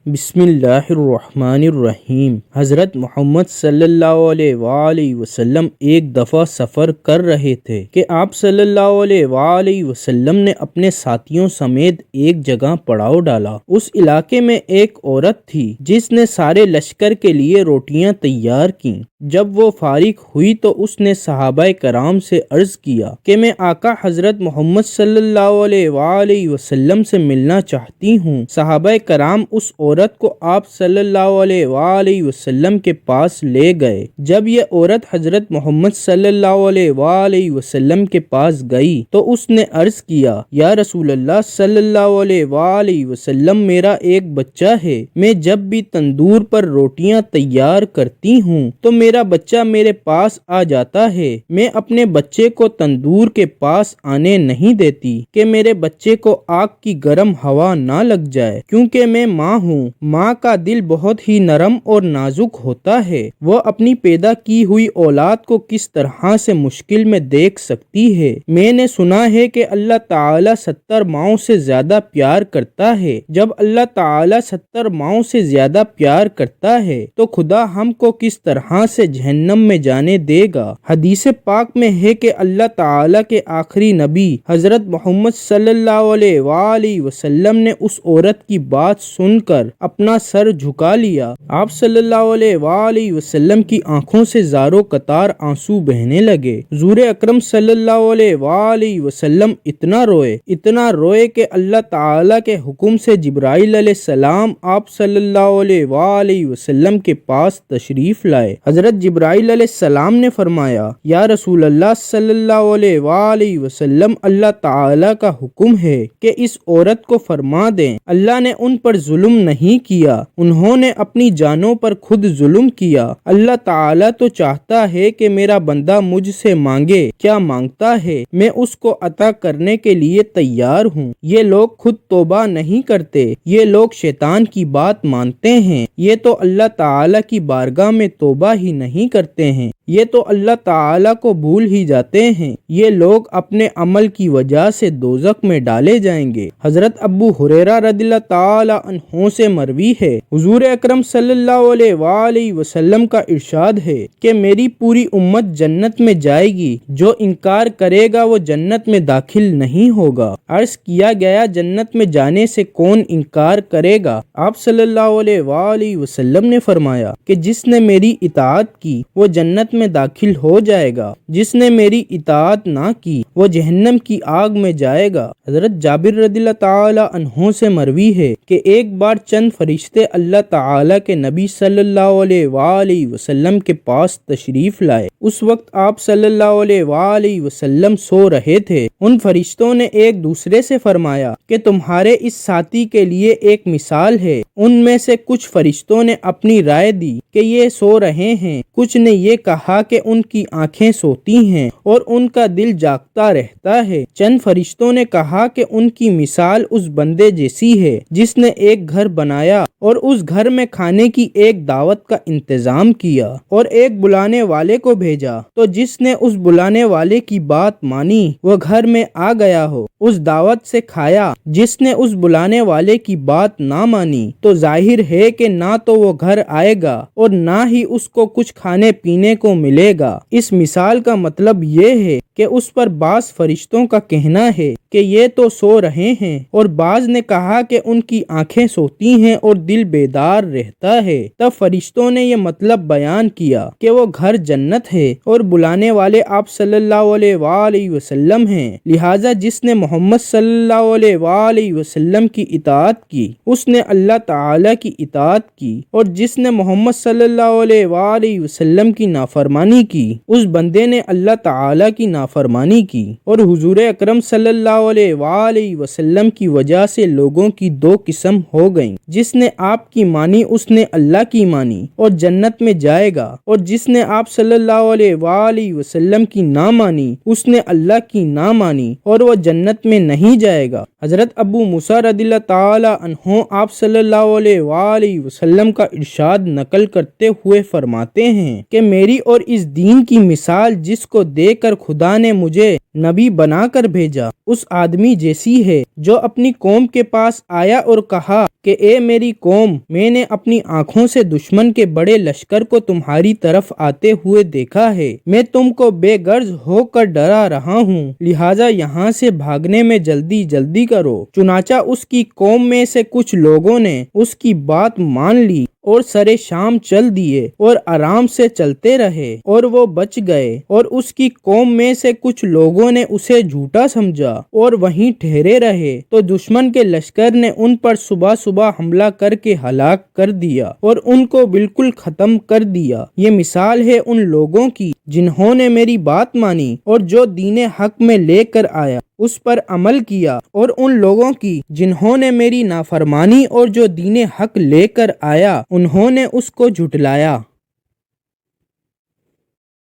بسم اللہ الرحمن الرحیم۔ حضرت محمد صلی اللہ علیہ وآلہ وسلم ایک دفعہ سفر کر رہے تھے کہ آپ صلی اللہ علیہ وآلہ وسلم نے اپنے ساتھیوں سمیت ایک جگہ پڑاؤ ڈالا۔ اس علاقے میں ایک عورت تھی جس نے سارے لشکر کے لیے روٹیاں تیار کیں۔ جب وہ فارغ ہوئی تو اس نے صحابہ کرام سے عرض کیا کہ میں آقا حضرت محمد صلی اللہ علیہ وآلہ وسلم سے ملنا چاہتی ہوں۔ صحابہ کرام اس عورت کو آپ صلی اللہ علیہ وآلہ وسلم کے پاس لے گئے۔ جب یہ عورت حضرت محمد صلی اللہ علیہ وآلہ وسلم کے پاس گئی تو اس نے عرض کیا، یا رسول اللہ صلی اللہ علیہ وآلہ وسلم، میرا ایک بچہ ہے۔ میں جب بھی تندور پر روٹیاں تیار کرتی ہوں تو میرا بچہ میرے پاس آ جاتا ہے۔ میں اپنے بچے کو تندور کے پاس آنے نہیں دیتی کہ میرے بچے کو آگ کی گرم ہوا نہ لگ جائے، کیونکہ میں ماں ہوں۔ ماں کا دل بہت ہی نرم اور نازک ہوتا ہے۔ وہ اپنی پیدا کی ہوئی اولاد کو کس طرح سے مشکل میں دیکھ سکتی ہے۔ میں نے سنا ہے کہ اللہ تعالیٰ 70 ماؤں سے زیادہ پیار کرتا ہے۔ جب اللہ تعالیٰ 70 ماؤں سے زیادہ پیار کرتا ہے تو خدا ہم کو کس طرح سے جہنم میں جانے دے گا۔ حدیث پاک میں ہے کہ اللہ تعالیٰ کے آخری نبی حضرت محمد صلی اللہ علیہ وآلہ وسلم نے اس عورت کی بات سن کر اپنا سر جھکا لیا۔ آپ صلی اللہ علیہ وآلہ وسلم کی آنکھوں سے زاروں قطار آنسو بہنے لگے۔ حضور اکرم صلی اللہ علیہ وآلہ وسلم اتنا روئے کہ اللہ تعالیٰ کے حکم سے جبرائیل علیہ السلام آپ صلی اللہ علیہ وآلہ وسلم کے پاس تشریف لائے۔ حضرت جبرائیل علیہ السلام نے فرمایا، یا رسول اللہ صلی اللہ علیہ وآلہ وسلم، اللہ تعالیٰ کا حکم ہے کہ اس عورت کو فرما دیں اللہ نے ان پر ظلم نہیں کیا، انہوں نے اپنی جانوں پر خود ظلم کیا۔ اللہ تعالیٰ تو چاہتا ہے کہ میرا بندہ مجھ سے مانگے، کیا مانگتا ہے میں اس کو عطا کرنے کے لیے تیار ہوں۔ یہ لوگ خود توبہ نہیں کرتے، یہ لوگ شیطان کی بات مانتے ہیں، یہ تو اللہ تعالیٰ کی بارگاہ میں توبہ ہی نہیں کرتے ہیں، یہ تو اللہ تعالیٰ کو بھول ہی جاتے ہیں۔ یہ لوگ اپنے عمل کی وجہ سے دوزخ میں ڈالے جائیں گے۔ حضرت ابو ہریرہ رضی اللہ تعالی عنہ سے مروی ہے، حضور اکرم صلی اللہ علیہ وآلہ وسلم کا ارشاد ہے کہ میری پوری امت جنت میں جائے گی، جو انکار کرے گا وہ جنت میں داخل نہیں ہوگا۔ عرض کیا گیا، جنت میں جانے سے کون انکار کرے گا؟ آپ صلی اللہ علیہ وآلہ وسلم نے فرمایا کہ جس نے میری اطاعت کی وہ جنت میں داخل ہو جائے گا، جس نے میری اطاعت نہ کی وہ جہنم کی آگ میں جائے گا۔ حضرت جابر رضی اللہ تعالی عنہ سے مروی ہے کہ ایک بار چند فرشتے اللہ تعالی کے نبی صلی اللہ علیہ وآلہ وسلم کے پاس تشریف لائے۔ اس وقت آپ صلی اللہ علیہ وآلہ وسلم سو رہے تھے۔ ان فرشتوں نے ایک دوسرے سے فرمایا کہ تمہارے اس ساتھی کے لیے ایک مثال ہے۔ ان میں سے کچھ فرشتوں نے اپنی رائے دی کہ یہ سو رہے ہیں، کچھ نے یہ کہا کہ ان کی آنکھیں سوتی ہیں اور ان کا دل جاگتا رہتا ہے۔ چند فرشتوں نے کہا کہ ان کی مثال اس بندے جیسی ہے جس نے ایک گھر بنایا اور اس گھر میں کھانے کی ایک دعوت کا انتظام کیا اور ایک بلانے والے کو بھیجا، تو جس نے اس بلانے والے کی بات مانی وہ گھر میں آ گیا ہو، اس دعوت سے کھایا۔ جس نے اس بلانے والے کی بات نہ مانی تو ظاہر ہے کہ نہ تو وہ گھر آئے گا اور نہ ہی اس کو کچھ کھانے پینے کو ملے گا۔ اس مثال کا مطلب یہ ہے کہ اس پر بعض فرشتوں کا کہنا ہے کہ یہ تو سو رہے ہیں، اور بعض نے کہا کہ ان کی آنکھیں سوتی ہیں اور دل بیدار رہتا ہے۔ تب فرشتوں نے یہ مطلب بیان کیا کہ وہ گھر جنت ہے اور بلانے والے آپ صلی اللہ علیہ وآلہ وسلم ہیں، لہٰذا جس نے محمد صلی اللہ علیہ وآلہ وسلم کی اطاعت کی اس نے اللہ تعالیٰ کی اطاعت کی، اور جس نے محمد صلی اللہ علیہ وآلہ وسلم کی نافرمانی کی اس بندے نے اللہ تعالیٰ کی نافرمانی کی۔ اور حضور اکرم صلی اللہ علیہ وآلہ وسلم کی وجہ سے لوگوں کی دو قسم ہو گئیں، جس نے آپ کی مانی اس نے اللہ کی مانی اور جنت میں جائے گا، اور جس نے آپ صلی اللہ علیہ وآلہ وسلم کی نہ مانی اس نے اللہ کی نہ مانی اور وہ جنت میں نہیں جائے گا۔ حضرت ابو موسیٰ رضی اللہ تعالی عنہ آپ صلی اللہ علیہ وآلہ وسلم کا ارشاد نقل کرتے کرتے ہوئے فرماتے ہیں کہ میری اور اس دین کی مثال جس کو دے کر خدا نے مجھے نبی بنا کر بھیجا اس آدمی جیسی ہے جو اپنی قوم کے پاس آیا اور کہا کہ اے میری قوم، میں نے اپنی آنکھوں سے دشمن کے بڑے لشکر کو تمہاری طرف آتے ہوئے دیکھا ہے، میں تم کو بے غرض ہو کر ڈرا رہا ہوں، لہٰذا یہاں سے بھاگنے میں جلدی جلدی کرو۔ چنانچہ اس کی قوم میں سے کچھ لوگوں نے اس کی بات مان لی اور سرے شام چل دیے اور آرام سے چلتے رہے اور وہ بچ گئے، اور اس کی قوم میں سے کچھ لوگوں نے اسے جھوٹا سمجھا اور وہیں ٹھہرے رہے، تو دشمن کے لشکر نے ان پر صبح صبح حملہ کر کے ہلاک کر دیا اور ان کو بالکل ختم کر دیا۔ یہ مثال ہے ان لوگوں کی جنہوں نے میری بات مانی اور جو دین حق میں لے کر آیا اس پر عمل کیا، اور ان لوگوں کی جنہوں نے میری نافرمانی اور جو دین حق لے کر آیا انہوں نے اس کو جھٹلایا۔